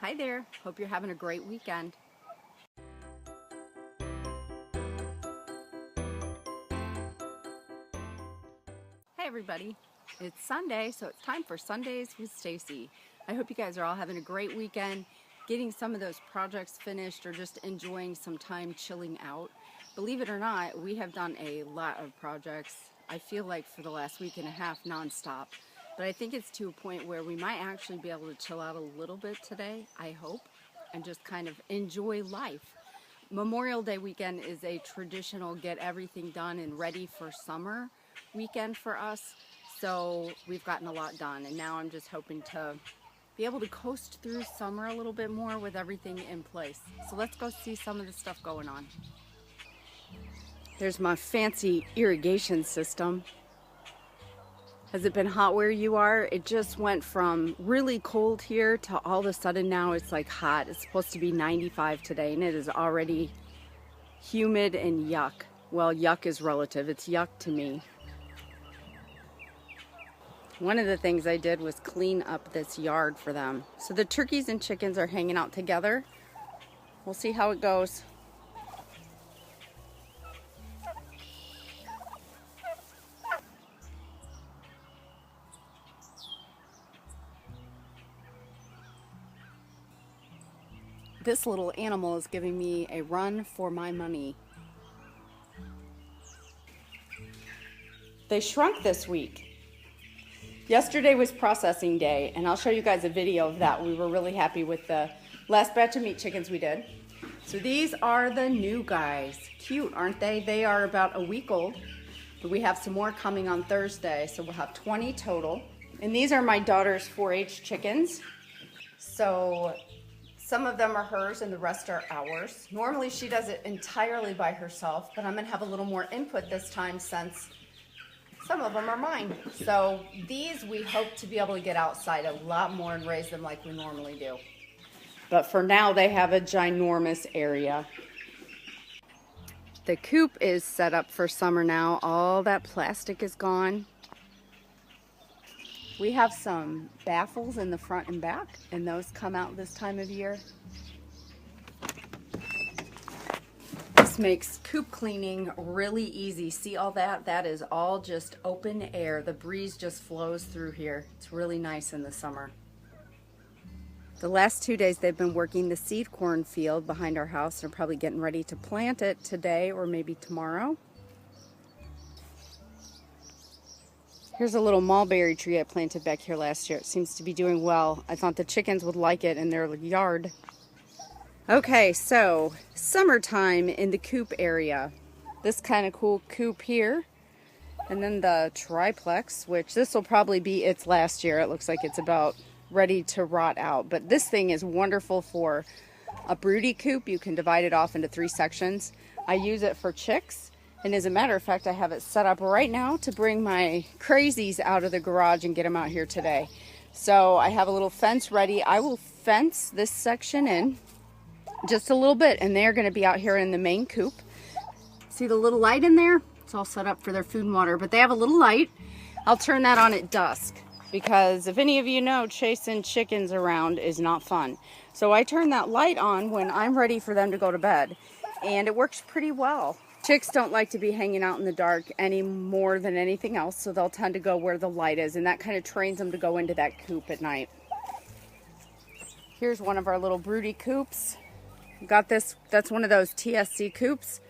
Hi there, hope you're having a great weekend. Hey everybody, it's Sunday, so it's time for Sundays with Stacie. I hope you guys are all having a great weekend, getting some of those projects finished or just enjoying some time chilling out. Believe it or not, we have done a lot of projects, I feel like for the last week and a half nonstop. But I think it's to a point where we might actually be able to chill out a little bit today, I hope, and just kind of enjoy life. Memorial Day weekend is a traditional get everything done and ready for summer weekend for us. So we've gotten a lot done, and now I'm just hoping to be able to coast through summer a little bit more with everything in place. So let's go see some of the stuff going on. There's my fancy irrigation system. Has it been hot where you are? It just went from really cold here to all of a sudden now it's like hot. It's supposed to be 95 today and it is already humid and yuck. Well, yuck is relative. It's yuck to me. One of the things I did was clean up this yard for them. So the turkeys and chickens are hanging out together. We'll see how it goes. This little animal is giving me a run for my money. They shrunk this week. Yesterday was processing day, and I'll show you guys a video of that. We were really happy with the last batch of meat chickens we did. So these are the new guys. Cute, aren't they? They are about a week old, but we have some more coming on Thursday, so we'll have 20 total. And these are my daughter's 4-H chickens. So some of them are hers and the rest are ours. Normally she does it entirely by herself, but I'm gonna have a little more input this time since some of them are mine. So these we hope to be able to get outside a lot more and raise them like we normally do. But for now they have a ginormous area. The coop is set up for summer now. All that plastic is gone. We have some baffles in the front and back, and those come out this time of year. This makes coop cleaning really easy. See all that? That is all just open air. The breeze just flows through here. It's really nice in the summer. The last 2 days they've been working the seed corn field behind our house. They're probably getting ready to plant it today or maybe tomorrow. Here's a little mulberry tree I planted back here last year. It seems to be doing well. I thought the chickens would like it in their yard. Okay, so summertime in the coop area. This kind of cool coop here. And then the triplex, which this will probably be its last year. It looks like it's about ready to rot out. But this thing is wonderful for a broody coop. You can divide it off into 3 sections. I use it for chicks. And as a matter of fact, I have it set up right now to bring my crazies out of the garage and get them out here today. So I have a little fence ready. I will fence this section in just a little bit, and they're going to be out here in the main coop. See the little light in there? It's all set up for their food and water, but they have a little light. I'll turn that on at dusk because if any of you know, chasing chickens around is not fun. So I turn that light on when I'm ready for them to go to bed, and it works pretty well. Chicks don't like to be hanging out in the dark any more than anything else, so they'll tend to go where the light is, and that kind of trains them to go into that coop at night. Here's one of our little broody coops. Got this, that's one of those TSC coops.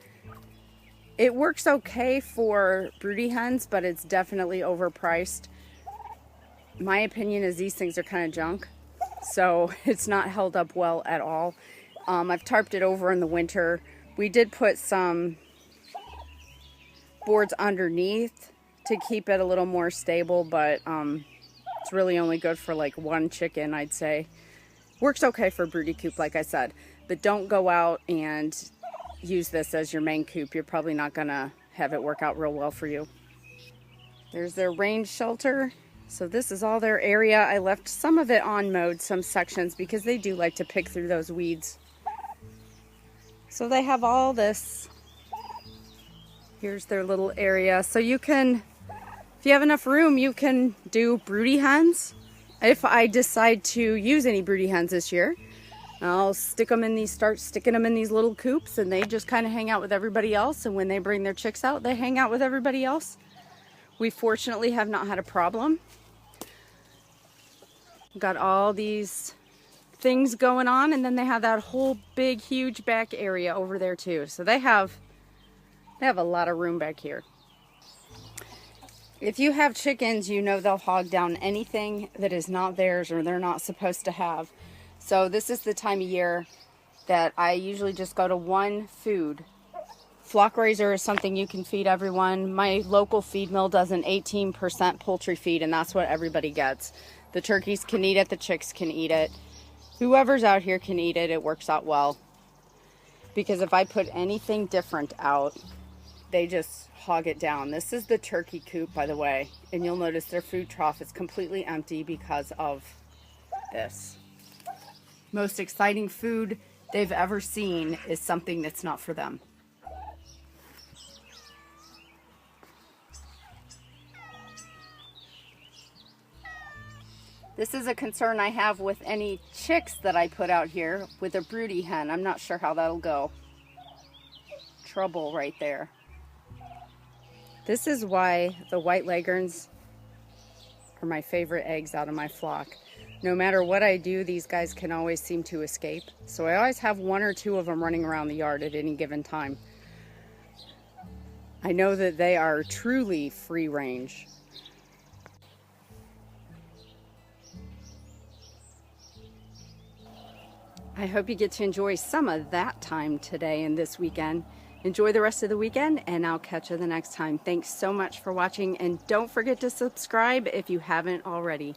It works okay for broody hens, but it's definitely overpriced. My opinion is these things are kind of junk, so it's not held up well at all. I've tarped it over in the winter. We did put some boards underneath to keep it a little more stable, but it's really only good for like 1 chicken, I'd say. Works okay for a broody coop, like I said, but don't go out and use this as your main coop. You're probably not gonna have it work out real well for you. There's their rain shelter. So this is all their area. I left some of it on mowed, some sections, because they do like to pick through those weeds. So they have all this. Here's their little area. So you can, if you have enough room, you can do broody hens. If I decide to use any broody hens this year, I'll start sticking them in these little coops, and they just kind of hang out with everybody else. And when they bring their chicks out, they hang out with everybody else. We fortunately have not had a problem. Got all these things going on, and then they have that whole big, huge back area over there too. So they have a lot of room back here. If you have chickens, you know they'll hog down anything that is not theirs or they're not supposed to have. So this is the time of year that I usually just go to one food. Flock raiser is something you can feed everyone. My local feed mill does an 18% poultry feed, and that's what everybody gets. The turkeys can eat it, the chicks can eat it. Whoever's out here can eat it. It works out well. Because if I put anything different out, they just hog it down. This is the turkey coop, by the way, and you'll notice their food trough is completely empty because of this. Most exciting food they've ever seen is something that's not for them. This is a concern I have with any chicks that I put out here with a broody hen. I'm not sure how that'll go. Trouble right there. This is why the white leghorns are my favorite eggs out of my flock. No matter what I do, these guys can always seem to escape. So I always have one or two of them running around the yard at any given time. I know that they are truly free range. I hope you get to enjoy some of that time today and this weekend. Enjoy the rest of the weekend, and I'll catch you the next time. Thanks so much for watching, and don't forget to subscribe if you haven't already.